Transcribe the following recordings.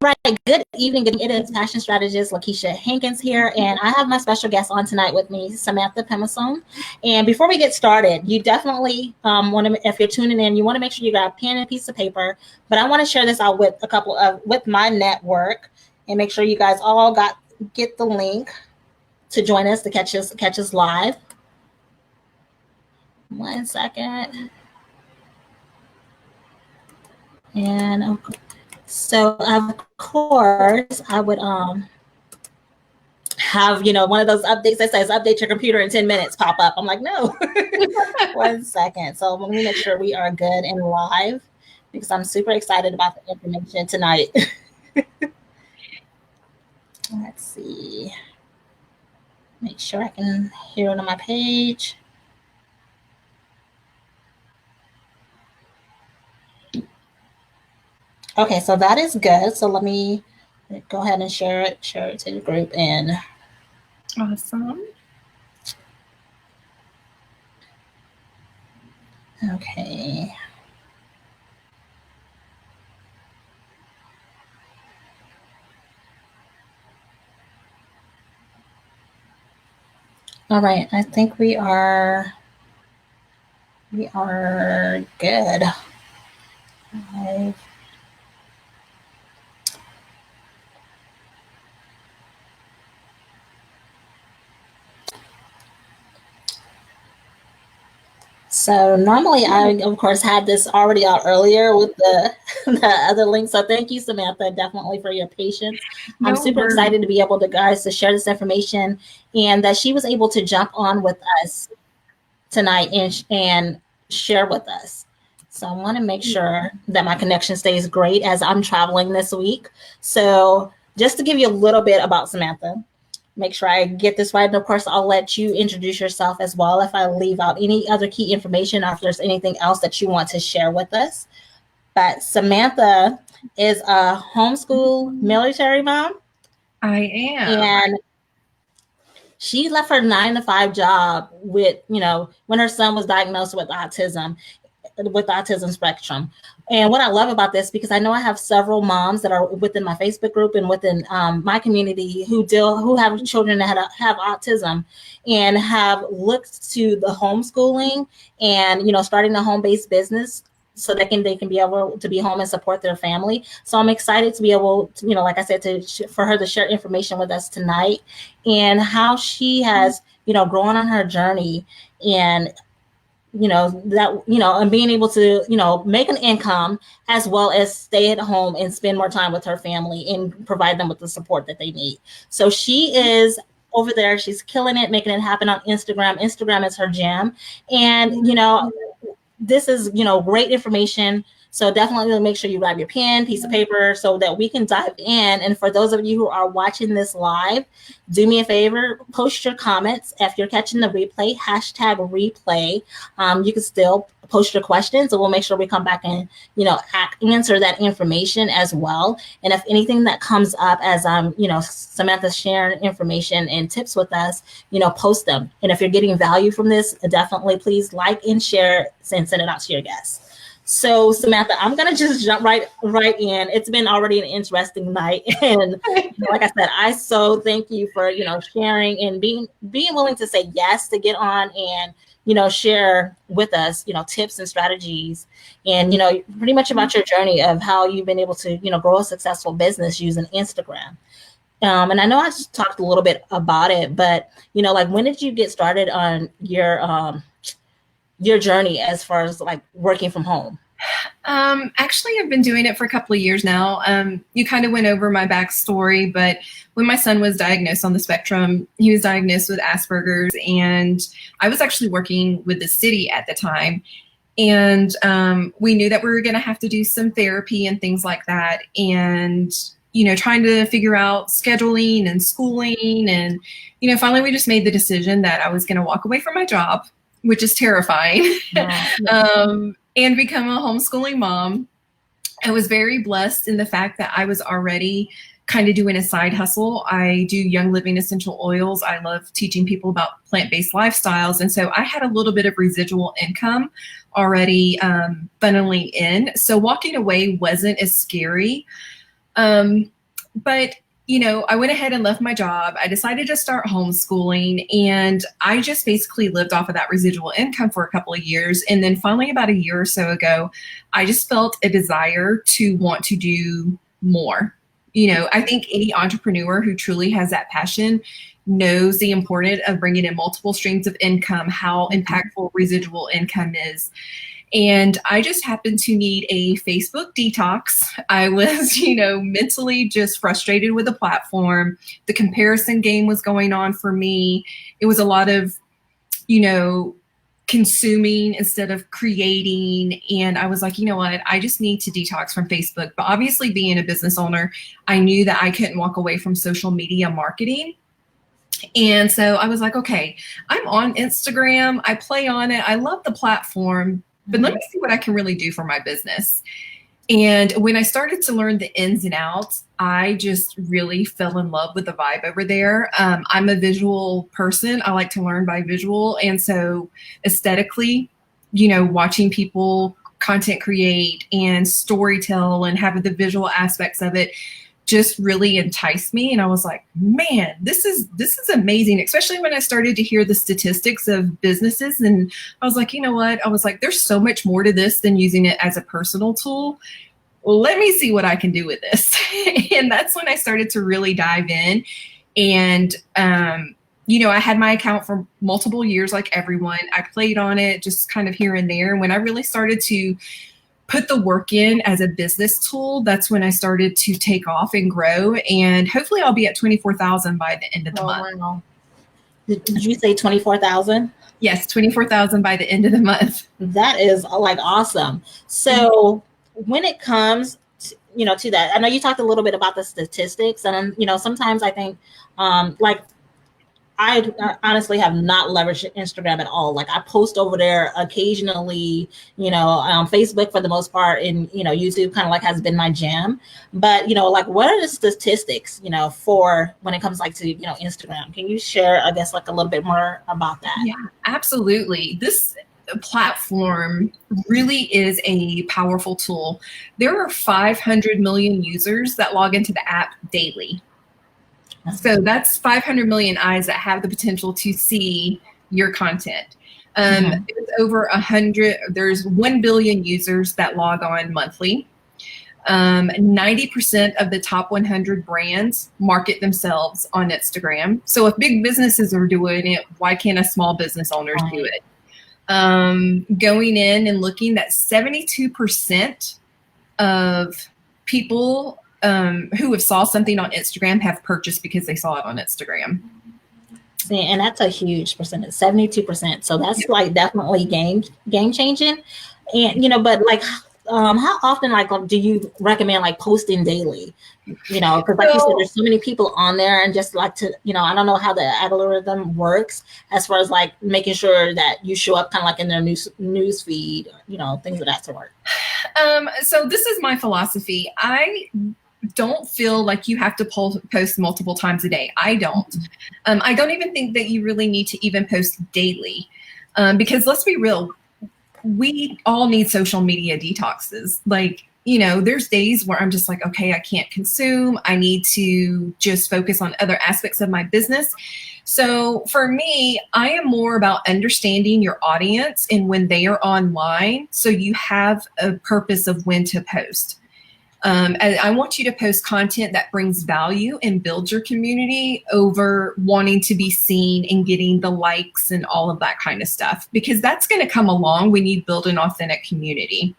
Right. Good evening. It is fashion strategist LaKeisha Hankins here, and I have my special guest on tonight with me, Samantha Phimmasone. And before we get started, you definitely want to, if you're tuning in, you want to make sure you got a pen and a piece of paper. But I want to share this out with with my network, and make sure you guys all get the link to join us to catch us live. 1 second. And so of course I would have one of those updates that says update your computer in 10 minutes pop up. I'm like, no. 1 second. So let me make sure we are good and live, because I'm super excited about the information tonight. Let's see. Make sure I can hear it on my page. Okay, so that is good. So let me go ahead and share it to the group. And awesome. Okay. All right, I think we are good. So normally I, of course, had this already out earlier with the other link. So thank you, Samantha, definitely for your patience. I'm super excited to be able to share this information, and that she was able to jump on with us tonight and share with us. So I want to make sure that my connection stays great as I'm traveling this week. So just to give you a little bit about Samantha, make sure I get this right. And of course, I'll let you introduce yourself as well if I leave out any other key information, or if there's anything else that you want to share with us. But Samantha is a homeschool military mom. I am. And she left her 9-to-5 job with, when her son was diagnosed with autism spectrum. And what I love about this, because I know I have several moms that are within my Facebook group and within my community who have children that have autism, and have looked to the homeschooling and, starting a home-based business so they can be able to be home and support their family. So I'm excited to be able to, like I said, for her to share information with us tonight, and how she has, grown on her journey, and and being able to, make an income, as well as stay at home and spend more time with her family and provide them with the support that they need. So she is over there. She's killing it, making it happen on Instagram. Instagram is her jam. And, this is, great information. So definitely make sure you grab your pen, piece of paper, so that we can dive in. And for those of you who are watching this live, do me a favor, post your comments. If you're catching the replay, #replay. You can still post your questions, and we'll make sure we come back and, answer that information as well. And if anything that comes up as Samantha's sharing information and tips with us, post them. And if you're getting value from this, definitely please like and share and send it out to your guests. So Samantha, I'm gonna just jump right in. It's been already an interesting night, and like I said, I so thank you for sharing and being willing to say yes to get on and share with us tips and strategies, and pretty much about your journey of how you've been able to grow a successful business using Instagram. And I know I just talked a little bit about it, but like, when did you get started on your journey as far as like working from home? Actually, I've been doing it for a couple of years now. You kind of went over my backstory, but when my son was diagnosed on the spectrum, he was diagnosed with Asperger's, and I was actually working with the city at the time. And we knew that we were going to have to do some therapy and things like that. And, trying to figure out scheduling and schooling. And, finally we just made the decision that I was going to walk away from my job, which is terrifying, and become a homeschooling mom. I was very blessed in the fact that I was already kind of doing a side hustle. I do Young Living essential oils. I love teaching people about plant-based lifestyles. And so I had a little bit of residual income already funneling in. So walking away wasn't as scary. But I went ahead and left my job. I decided to start homeschooling, and I just basically lived off of that residual income for a couple of years. And then finally, about a year or so ago, I just felt a desire to want to do more. I think any entrepreneur who truly has that passion knows the importance of bringing in multiple streams of income, how impactful residual income is. And I just happened to need a Facebook detox. I was, mentally just frustrated with the platform. The comparison game was going on for me. It was a lot of, consuming instead of creating. And I was like, you know what? I just need to detox from Facebook. But obviously, being a business owner, I knew that I couldn't walk away from social media marketing. And so I was like, okay, I'm on Instagram. I play on it. I love the platform. But let me see what I can really do for my business. And when I started to learn the ins and outs, I just really fell in love with the vibe over there. I'm a visual person. I like to learn by visual. And so aesthetically, watching people content create and storytell and have the visual aspects of it just really enticed me. And I was like, man, this is amazing, especially when I started to hear the statistics of businesses. And I was like, you know what? I was like, there's so much more to this than using it as a personal tool. Let me see what I can do with this. And that's when I started to really dive in. And, I had my account for multiple years, like everyone. I played on it just kind of here and there. And when I really started to put the work in as a business tool, that's when I started to take off and grow. And hopefully I'll be at 24,000 by the end of the month. Wow. Did you say 24,000? Yes, 24,000 by the end of the month. That is awesome. So when it comes to that, I know you talked a little bit about the statistics, and sometimes I think I honestly have not leveraged Instagram at all. Like, I post over there occasionally, Facebook for the most part, and YouTube kind of has been my jam. But what are the statistics, for when it comes to Instagram? Can you share, I guess, a little bit more about that? Yeah, absolutely. This platform really is a powerful tool. There are 500 million users that log into the app daily. So that's 500 million eyes that have the potential to see your content. It's over 100. There's 1 billion users that log on monthly. 90% of the top 100 brands market themselves on Instagram. So if big businesses are doing it, why can't a small business owners do it? Going in and looking that 72% of people who have saw something on Instagram have purchased because they saw it on Instagram. See, and that's a huge percentage, 72%. So that's definitely game changing. And but how often do you recommend posting daily? Because you said, there's so many people on there, and just to I don't know how the algorithm works as far as making sure that you show up kind of in their news feed, things of that sort. So this is my philosophy. I don't feel like you have to post multiple times a day. I don't. I don't even think that you really need to even post daily, because let's be real, we all need social media detoxes. There's days where I'm just like, okay, I can't consume. I need to just focus on other aspects of my business. So for me, I am more about understanding your audience and when they are online, so you have a purpose of when to post. And I want you to post content that brings value and builds your community over wanting to be seen and getting the likes and all of that kind of stuff, because that's going to come along when you build an authentic community.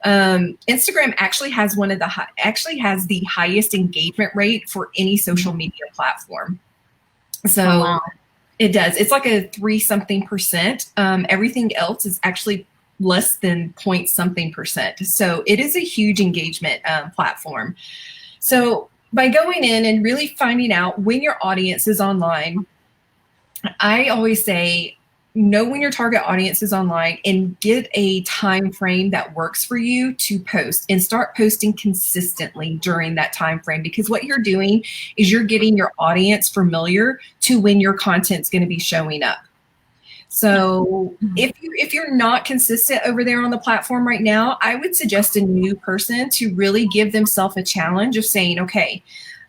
Instagram actually has has the highest engagement rate for any social media platform. So wow. It does. It's like a 3-something%. Everything else is actually less than .something%. So it is a huge engagement platform. So by going in and really finding out when your audience is online, I always say, know when your target audience is online and get a time frame that works for you to post, and start posting consistently during that time frame, because what you're doing is you're getting your audience familiar to when your content's going to be showing up. So if you're not consistent over there on the platform right now, I would suggest a new person to really give themselves a challenge of saying, okay,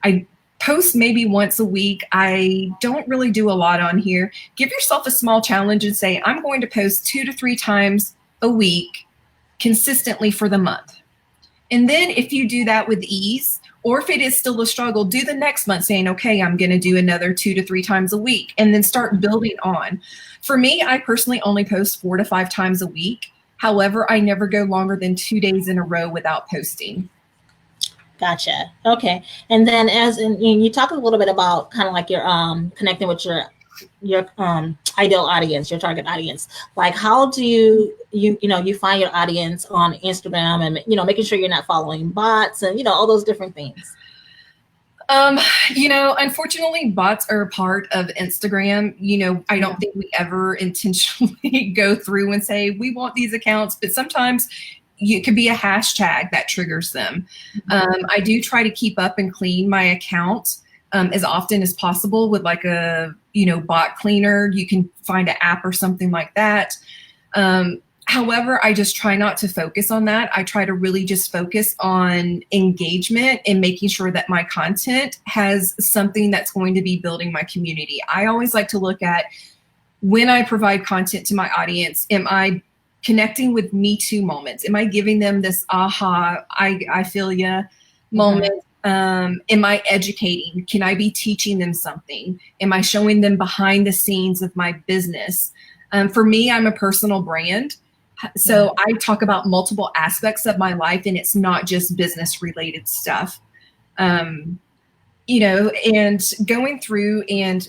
I post maybe once a week. I don't really do a lot on here. Give yourself a small challenge and say, I'm going to post 2 to 3 times a week consistently for the month. And then if you do that with ease, or if it is still a struggle, do the next month saying, okay, I'm going to do another 2 to 3 times a week, and then start building on. For me, I personally only post 4 to 5 times a week. However, I never go longer than 2 days in a row without posting. Gotcha. Okay. And then you talked a little bit about kind of like your connecting with your ideal audience, your target audience. Like how do you find your audience on Instagram, and making sure you're not following bots and all those different things? Unfortunately, bots are a part of Instagram. I don't think we ever intentionally go through and say we want these accounts, but sometimes it could be a hashtag that triggers them. I do try to keep up and clean my account as often as possible with like a bot cleaner. You can find an app or something like that. However, I just try not to focus on that. I try to really just focus on engagement and making sure that my content has something that's going to be building my community. I always like to look at, when I provide content to my audience, am I connecting with Me Too moments? Am I giving them this aha, I feel ya moment? Am I educating? Can I be teaching them something? Am I showing them behind the scenes of my business? For me, I'm a personal brand. So I talk about multiple aspects of my life, and it's not just business related stuff. And going through, and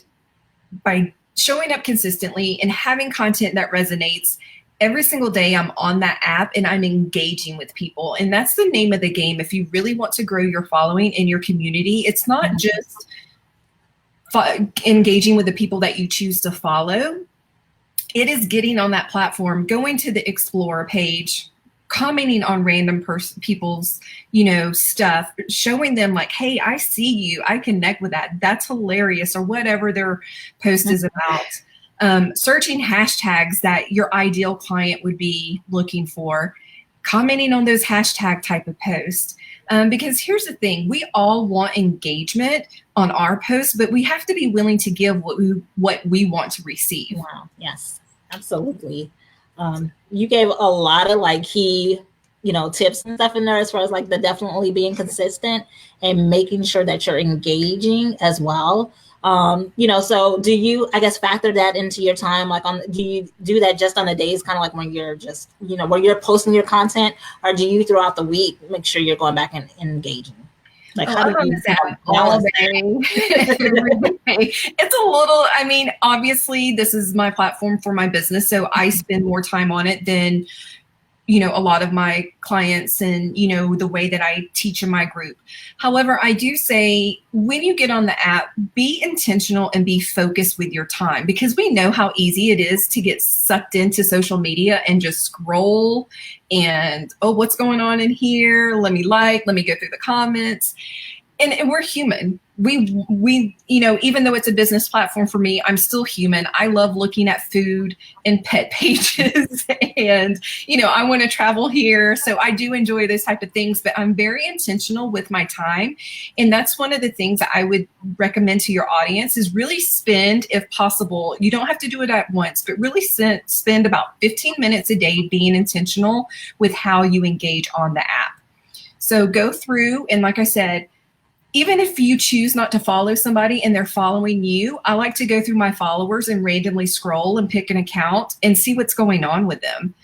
by showing up consistently and having content that resonates, every single day I'm on that app and I'm engaging with people. And that's the name of the game. If you really want to grow your following in your community, it's not just engaging with the people that you choose to follow. It is getting on that platform, going to the Explore page, commenting on random people's, stuff, showing them like, hey, I see you, I connect with that. That's hilarious, or whatever their post is about. Searching hashtags that your ideal client would be looking for, commenting on those hashtag type of posts. Because here's the thing, we all want engagement on our posts, but we have to be willing to give what we want to receive. Wow. Yes, absolutely. You gave a lot of like key, tips and stuff in there, as far as like the definitely being consistent and making sure that you're engaging as well. So do you, I guess, factor that into your time? Like, do you do that just on the days, kind of like when you're just, when you're posting your content, or do you throughout the week make sure you're going back and engaging? Like, how do you balance that? It's a little, obviously this is my platform for my business, so I spend more time on it than a lot of my clients and, the way that I teach in my group. However, I do say, when you get on the app, be intentional and be focused with your time, because we know how easy it is to get sucked into social media and just scroll and, oh, what's going on in here? Let me go through the comments. And we're human. We even though it's a business platform for me, I'm still human. I love looking at food and pet pages and, I want to travel here. So I do enjoy those type of things, but I'm very intentional with my time. And that's one of the things that I would recommend to your audience is really spend, if possible, you don't have to do it at once, but really spend about 15 minutes a day being intentional with how you engage on the app. So go through, and like I said, even if you choose not to follow somebody and they're following you, I like to go through my followers and randomly scroll and pick an account and see what's going on with them.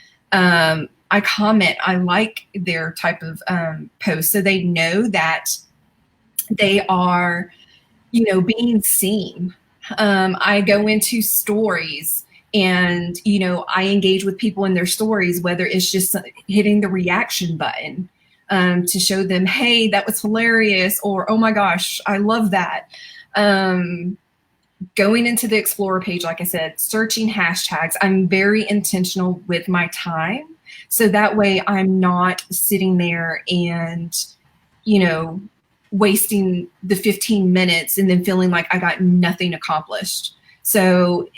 I comment, I like their type of post, so they know that they are, being seen. I go into stories and, I engage with people in their stories, whether it's just hitting the reaction button. To show them, hey, that was hilarious, or oh my gosh, I love that. Going into the Explorer page, like I said, searching hashtags. I'm very intentional with my time, so that way I'm not sitting there and, wasting the 15 minutes and then feeling like I got nothing accomplished. So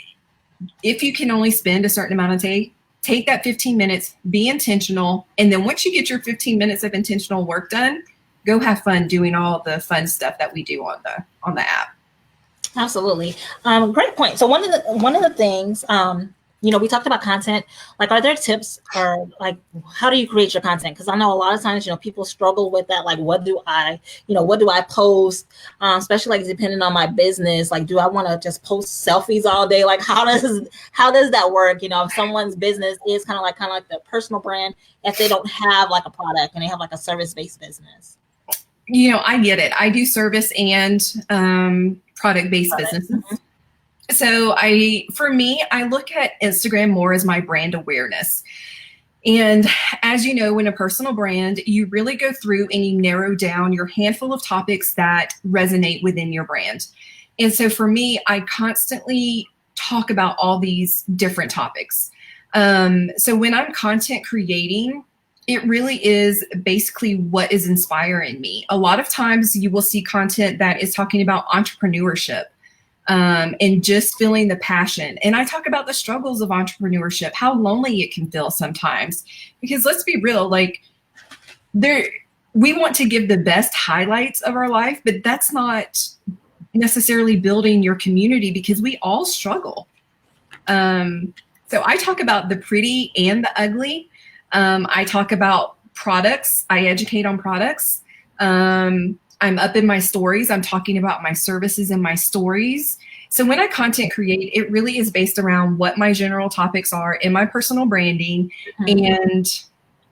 if you can only spend a certain amount of day, take that 15 minutes, be intentional. And then once you get your 15 minutes of intentional work done, go have fun doing all the fun stuff that we do on the app. Absolutely. Great point. So one of the things, we talked about content. Like, are there tips or like, how do you create your content? Because I know a lot of times, people struggle with that. Like, what do I post? Especially like depending on my business. Like, do I want to just post selfies all day? Like, how does that work? If someone's business is kind of like their personal brand, if they don't have like a product and they have like a service-based business. I get it. I do service and product-based businesses. Mm-hmm. So for me, I look at Instagram more as my brand awareness. And as you know, in a personal brand, you really go through and you narrow down your handful of topics that resonate within your brand. And so for me, I constantly talk about all these different topics. So when I'm content creating, it really is basically what is inspiring me. A lot of times you will see content that is talking about entrepreneurship. And just feeling the passion. And I talk about the struggles of entrepreneurship, how lonely it can feel sometimes. Because let's be real, like we want to give the best highlights of our life, but that's not necessarily building your community because we all struggle. So I talk about the pretty and the ugly. I talk about products. I educate on products. I'm up in my stories. I'm talking about my services and my stories. So when I content create, it really is based around what my general topics are in my personal branding. Mm-hmm. And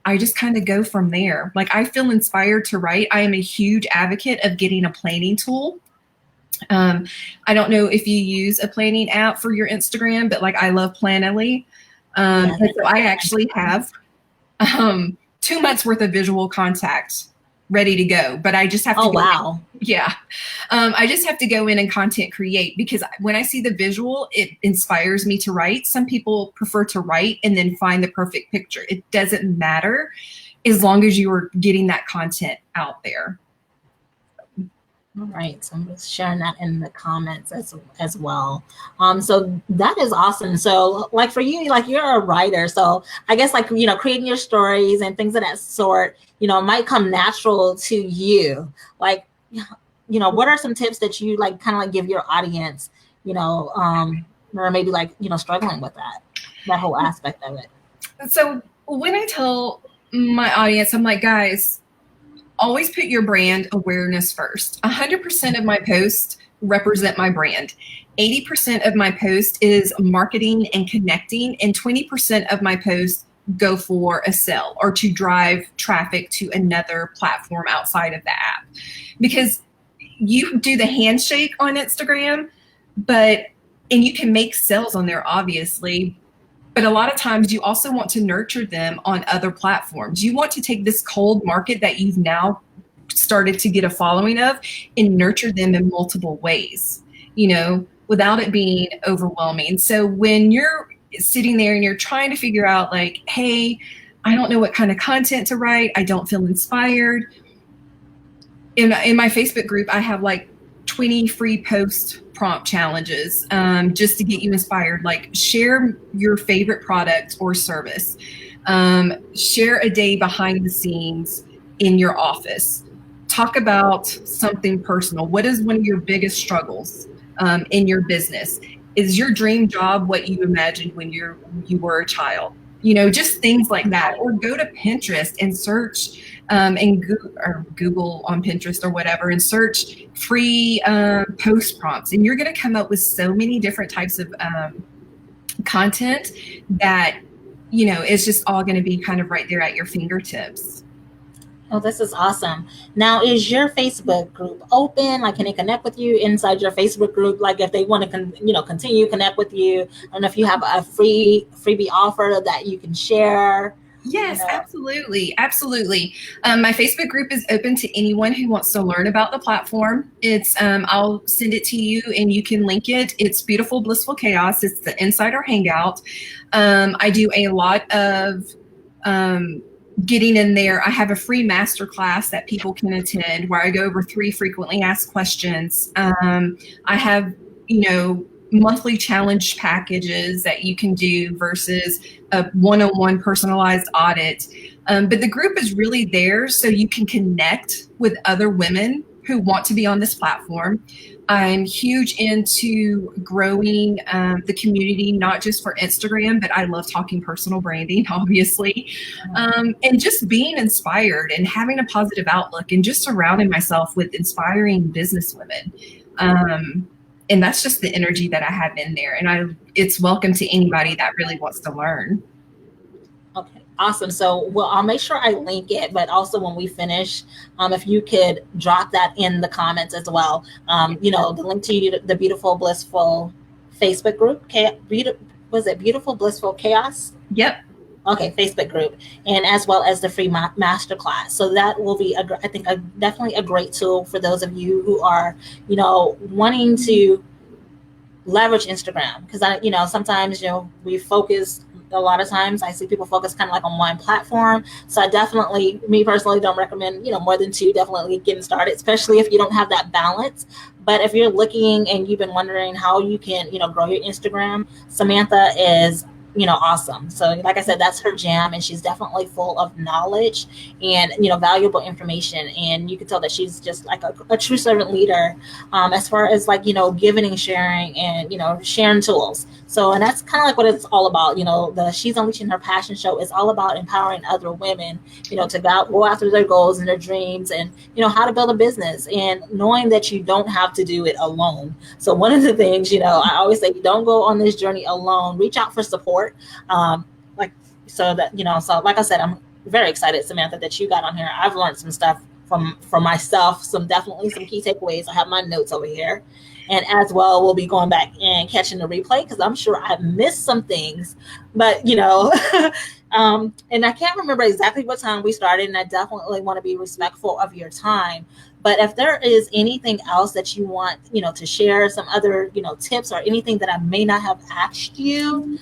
I just kind of go from there. Like, I feel inspired to write. I am a huge advocate of getting a planning tool. I don't know if you use a planning app for your Instagram, but like, I love Planoly. And so I actually have 2 months worth of visual contact ready to go, but I just have to I just have to go in and content create, because when I see the visual, it inspires me to write. Some people prefer to write and then find the perfect picture. It doesn't matter as long as you are getting that content out there. All right, so I'm just sharing that in the comments as well. So that is awesome. So like for you, like you're a writer, so I guess like creating your stories and things of that sort, might come natural to you. Like, what are some tips that you like kind of like give your audience, or maybe like struggling with that whole aspect of it? So when I tell my audience, I'm like, guys, always put your brand awareness first. 100% of my posts represent my brand. 80% of my post is marketing and connecting, and 20% of my posts go for a sale or to drive traffic to another platform outside of the app. Because you do the handshake on Instagram, and you can make sales on there, obviously. But a lot of times you also want to nurture them on other platforms. You want to take this cold market that you've now started to get a following of and nurture them in multiple ways, without it being overwhelming. So when you're sitting there and you're trying to figure out like, hey, I don't know what kind of content to write, I don't feel inspired. In my Facebook group, I have like 20 free post prompt challenges just to get you inspired. Like, share your favorite product or service. Share a day behind the scenes in your office. Talk about something personal. What is one of your biggest struggles in your business? Is your dream job what you imagined when you were a child? Just things like that. Or go to Pinterest and search and Google on Pinterest or whatever and search free post prompts. And you're going to come up with so many different types of content that, it's just all going to be kind of right there at your fingertips. Oh, this is awesome. Now, is your Facebook group open? Like, can they connect with you inside your Facebook group? Like, if they want to, continue connect with you, I don't know if you have a freebie offer that you can share. Yes, absolutely. Absolutely. My Facebook group is open to anyone who wants to learn about the platform. It's I'll send it to you and you can link it. It's Beautiful Blissful Chaos. It's the Insider Hangout. I do a lot of getting in there. I have a free masterclass that people can attend where I go over 3 frequently asked questions. I have, monthly challenge packages that you can do versus a one-on-one personalized audit. But the group is really there so you can connect with other women who want to be on this platform. I'm huge into growing the community, not just for Instagram, but I love talking personal branding, obviously, and just being inspired and having a positive outlook and just surrounding myself with inspiring business women. And that's just the energy that I have in there. And it's welcome to anybody that really wants to learn. Okay, awesome. So, well, I'll make sure I link it, but also when we finish, if you could drop that in the comments as well. The link to the Beautiful Blissful Facebook group. Was it Beautiful Blissful Chaos? Yep. Okay, Facebook group, and as well as the free masterclass. So that will be, I think, definitely a great tool for those of you who are, wanting to leverage Instagram. Because sometimes, we focus. A lot of times I see people focus kind of like on one platform. So I definitely, me personally, don't recommend, more than two, definitely getting started, especially if you don't have that balance. But if you're looking and you've been wondering how you can, grow your Instagram, Samantha is, awesome. So like I said, that's her jam, and she's definitely full of knowledge and, valuable information. And you can tell that she's just like a true servant leader, as far as like, giving and sharing and, sharing tools. So, and that's kind of like what it's all about. The She's Unleashing Her Passion show is all about empowering other women, to go after their goals and their dreams, and, how to build a business, and knowing that you don't have to do it alone. So one of the things, I always say, don't go on this journey alone. Reach out for support. So like I said, I'm very excited, Samantha, that you got on here. I've learned some stuff from myself, definitely some key takeaways. I have my notes over here. And as well, we'll be going back and catching the replay, because I'm sure I missed some things. But, and I can't remember exactly what time we started, and I definitely want to be respectful of your time. But if there is anything else that you want, to share, some other, tips or anything that I may not have asked you.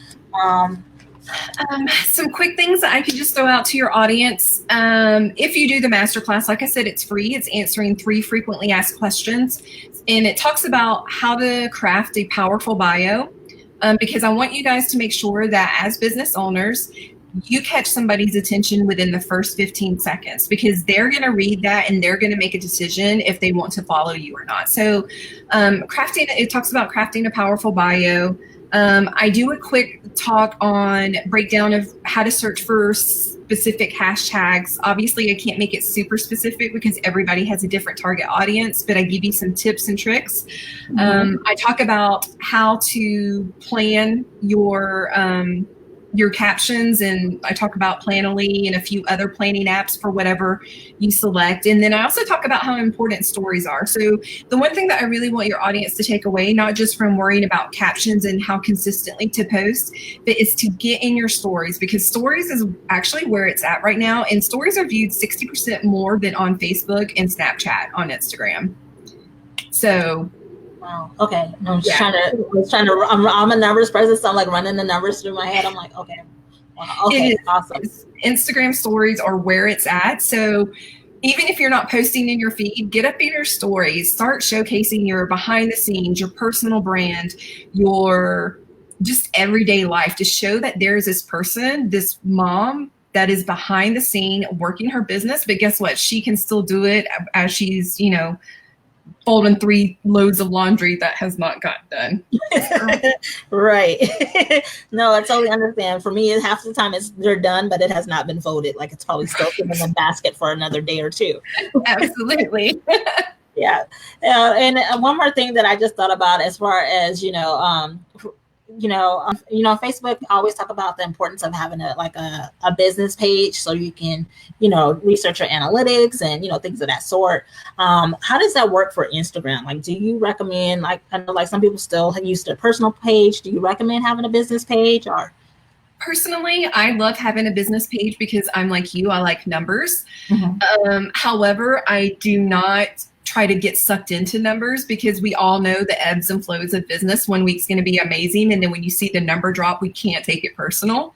Some quick things that I could just throw out to your audience. If you do the masterclass, like I said, it's free. It's answering 3 frequently asked questions. And it talks about how to craft a powerful bio, because I want you guys to make sure that as business owners, you catch somebody's attention within the first 15 seconds, because they're going to read that and they're going to make a decision if they want to follow you or not. So it talks about crafting a powerful bio. I do a quick talk on breakdown of how to search for specific hashtags. Obviously, I can't make it super specific because everybody has a different target audience, but I give you some tips and tricks. I talk about how to plan your captions, and I talk about Planoly and a few other planning apps for whatever you select. And then I also talk about how important stories are. So the one thing that I really want your audience to take away, not just from worrying about captions and how consistently to post, but is to get in your stories, because stories is actually where it's at right now. And stories are viewed 60% more than on Facebook and Snapchat on Instagram. So wow. Okay. I'm a numbers person, so I'm like running the numbers through my head. I'm like, okay. Wow. Okay. Awesome. Instagram stories are where it's at. So even if you're not posting in your feed, get up in your stories, start showcasing your behind the scenes, your personal brand, your just everyday life, to show that there's this person, this mom that is behind the scene working her business. But guess what? She can still do it as she's, folding 3 loads of laundry that has not gotten done. Right. No, I totally understand. For me, half the time they're done, but it has not been folded. Like, it's probably still in the basket for another day or two. Absolutely. Yeah. And one more thing that I just thought about, as far as, Facebook always talk about the importance of having a business page, so you can, research your analytics and, things of that sort. How does that work for Instagram? Like, do you recommend, I know like some people still use their personal page. Do you recommend having a business page? Or personally, I love having a business page because I'm like you, I like numbers. However, I do not try to get sucked into numbers, because we all know the ebbs and flows of business. One week's going to be amazing, and then when you see the number drop, we can't take it personal.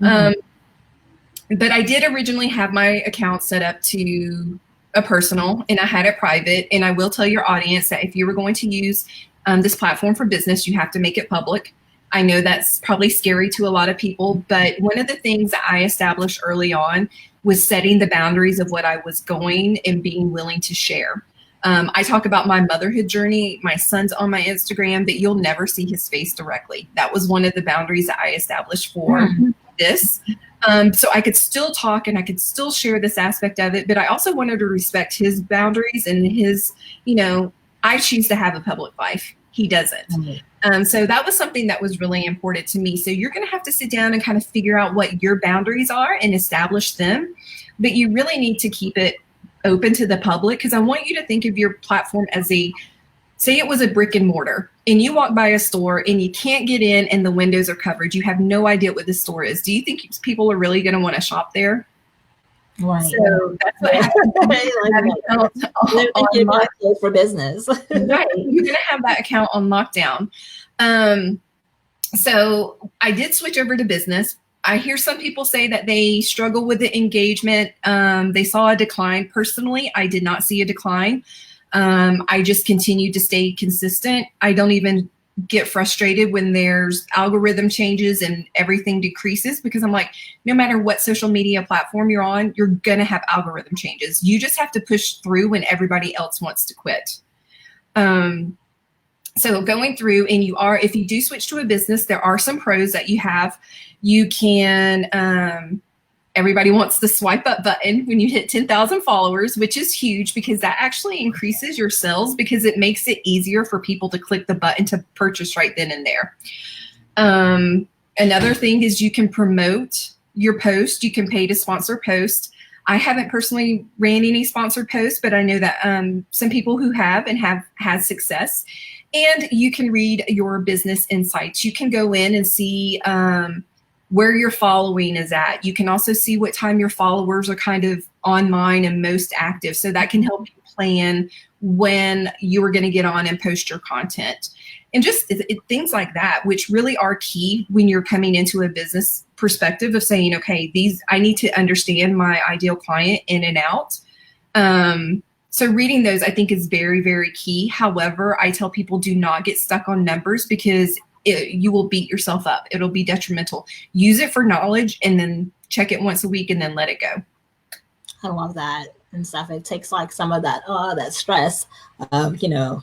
But I did originally have my account set up to a personal and I had it private. And I will tell your audience that if you were going to use this platform for business, you have to make it public. I know that's probably scary to a lot of people, but one of the things that I established early on was setting the boundaries of what I was going and being willing to share. I talk about my motherhood journey. My son's on my Instagram, but you'll never see his face directly. That was one of the boundaries that I established for this. So I could still talk and I could still share this aspect of it, but I also wanted to respect his boundaries and his, I choose to have a public life. He doesn't. So that was something that was really important to me. So you're going to have to sit down and kind of figure out what your boundaries are and establish them, but you really need to keep it open to the public, because I want you to think of your platform as say it was a brick and mortar and you walk by a store and you can't get in and the windows are covered. You have no idea what the store is. Do you think people are really going to want to shop there? Right. So that's what happens. You're not closed for business. Right. You're going to have that account on lockdown. So I did switch over to business. I hear some people say that they struggle with the engagement. They saw a decline. Personally, I did not see a decline. I just continued to stay consistent. I don't even get frustrated when there's algorithm changes and everything decreases, because I'm like, no matter what social media platform you're on, you're going to have algorithm changes. You just have to push through when everybody else wants to quit. So going through, and if you do switch to a business, there are some pros that you have. You can, everybody wants the swipe up button when you hit 10,000 followers, which is huge because that actually increases your sales because it makes it easier for people to click the button to purchase right then and there. Another thing is you can promote your post. You can pay to sponsor post. I haven't personally ran any sponsored posts, but I know that some people who have and have had success. And you can read your business insights. You can go in and see where your following is at. You can also see what time your followers are kind of online and most active. So that can help you plan when you are going to get on and post your content. And just things like that, which really are key when you're coming into a business perspective of saying, okay, I need to understand my ideal client in and out. So reading those, I think, is very, very key. However, I tell people do not get stuck on numbers because you will beat yourself up. It'll be detrimental. Use it for knowledge and then check it once a week and then let it go. I love that and stuff. It takes like some of that stress of, Absolutely.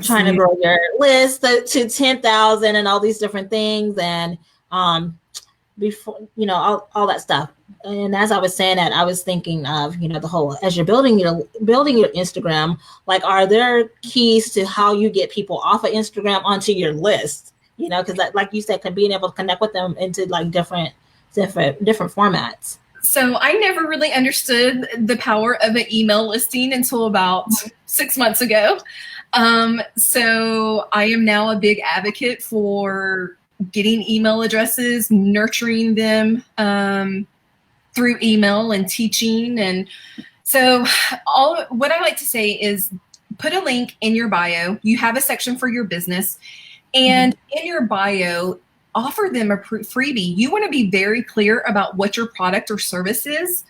Trying to grow your list to 10,000 and all these different things. And before, all that stuff. And as I was saying that, I was thinking of, the whole, as you're building your Instagram, like, are there keys to how you get people off of Instagram onto your list? Because like you said, being able to connect with them into like different formats. So I never really understood the power of an email listing until about 6 months ago. So I am now a big advocate for getting email addresses, nurturing them through email and teaching. And so what I like to say is put a link in your bio. You have a section for your business, and in your bio, offer them a freebie. You want to be very clear about what your product or service is,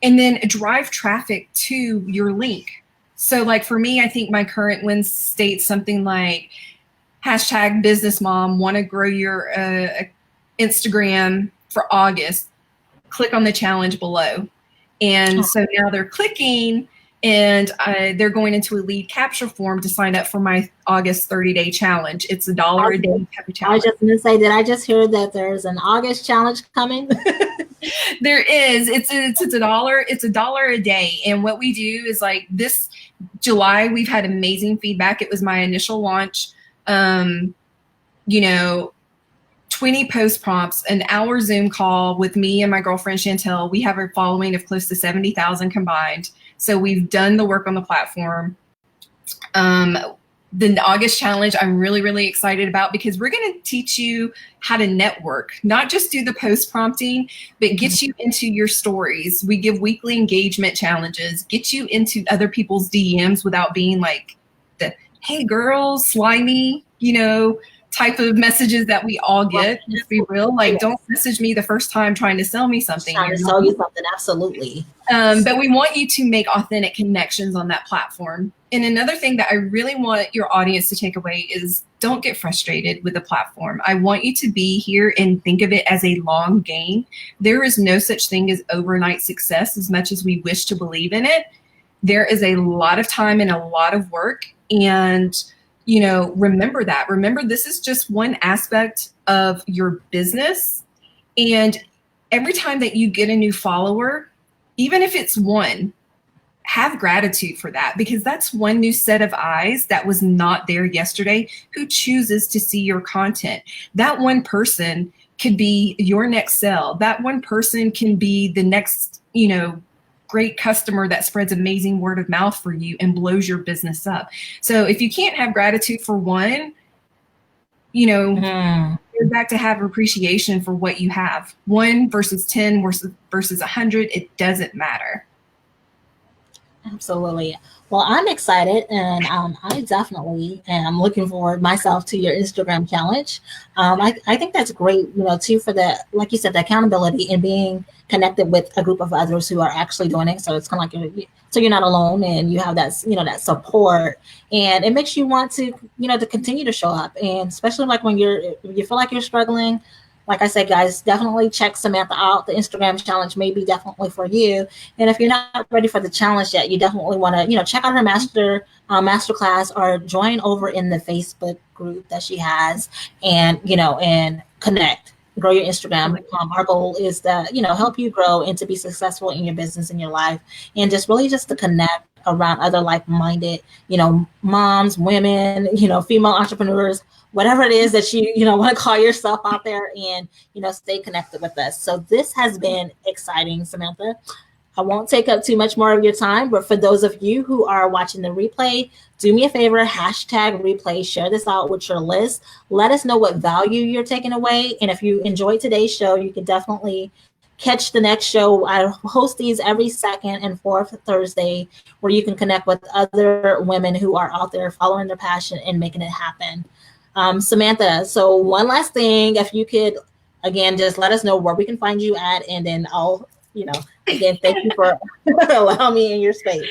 and then drive traffic to your link. So like for me, I think my current one states something like #businessmom, want to grow your Instagram for August. Click on the challenge below. And so now they're clicking and they're going into a lead capture form to sign up for my August 30-day challenge. It's $1 a day type of challenge. I was just going to say, did I just hear that there's an August challenge coming? There is. It's $1. It's $1 a day. And what we do is like this July, we've had amazing feedback. It was my initial launch. 20 post prompts, an hour Zoom call with me and my girlfriend Chantel. We have a following of close to 70,000 combined. So we've done the work on the platform. The August challenge, I'm really, really excited about because we're going to teach you how to network, not just do the post prompting, but get you into your stories. We give weekly engagement challenges, get you into other people's DMs without being like the, hey girl, slimy, type of messages that we all get. Let's be real. Like, don't message me the first time trying to sell me something. Trying to sell you something, absolutely. But we want you to make authentic connections on that platform. And another thing that I really want your audience to take away is don't get frustrated with the platform. I want you to be here and think of it as a long game. There is no such thing as overnight success, as much as we wish to believe in it. There is a lot of time and a lot of work. And remember that. Remember, this is just one aspect of your business. And every time that you get a new follower, even if it's one, have gratitude for that, because that's one new set of eyes that was not there yesterday who chooses to see your content. That one person could be your next sale. That one person can be the next, great customer that spreads amazing word of mouth for you and blows your business up. So if you can't have gratitude for one, you're back to have appreciation for what you have. 1 versus 10 versus 100, it doesn't matter. Absolutely. Well, I'm excited, and I definitely am looking forward myself to your Instagram challenge. I think that's great, too, for the, like you said, the accountability and being connected with a group of others who are actually doing it. So it's kind of like so you're not alone, and you have that, that support, and it makes you want to, to continue to show up, and especially like when you feel like you're struggling. Like I said, guys, definitely check Samantha out. The Instagram challenge may be definitely for you. And if you're not ready for the challenge yet, you definitely want to, check out her masterclass, or join over in the Facebook group that she has, and, and connect, grow your Instagram. Our goal is to, help you grow and to be successful in your business, in your life, and just really just to connect around other like-minded, moms, women, female entrepreneurs, whatever it is that you want to call yourself out there, and, stay connected with us. So this has been exciting, Samantha. I won't take up too much more of your time, but for those of you who are watching the replay, do me a favor, #replay, share this out with your list. Let us know what value you're taking away. And if you enjoyed today's show, you can definitely catch the next show. I host these every second and fourth Thursday, where you can connect with other women who are out there following their passion and making it happen. Samantha, so one last thing, if you could, again, just let us know where we can find you at, and then I'll, again, thank you for allowing me in your space.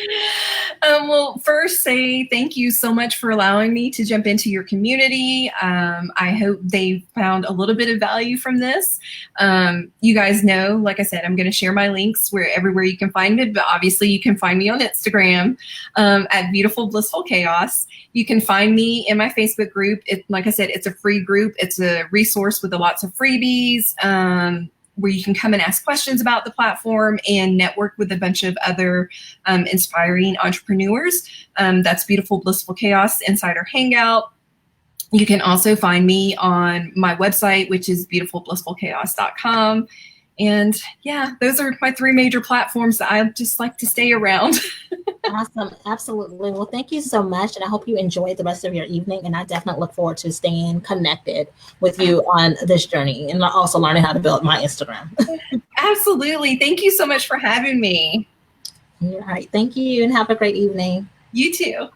Well, first, say thank you so much for allowing me to jump into your community. I hope they found a little bit of value from this. You guys know, like I said, I'm going to share my links everywhere you can find it, but obviously you can find me on Instagram at Beautiful Blissful Chaos. You can find me in my Facebook group. Like I said, it's a free group. It's a resource with lots of freebies, where you can come and ask questions about the platform and network with a bunch of other inspiring entrepreneurs. That's Beautiful Blissful Chaos Insider Hangout. You can also find me on my website, which is beautifulblissfulchaos.com. And yeah, those are my 3 major platforms that I just like to stay around. Awesome. Absolutely. Well, thank you so much. And I hope you enjoy the rest of your evening. And I definitely look forward to staying connected with you on this journey, and also learning how to build my Instagram. Absolutely. Thank you so much for having me. All right. Thank you, and have a great evening. You too.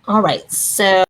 All right. So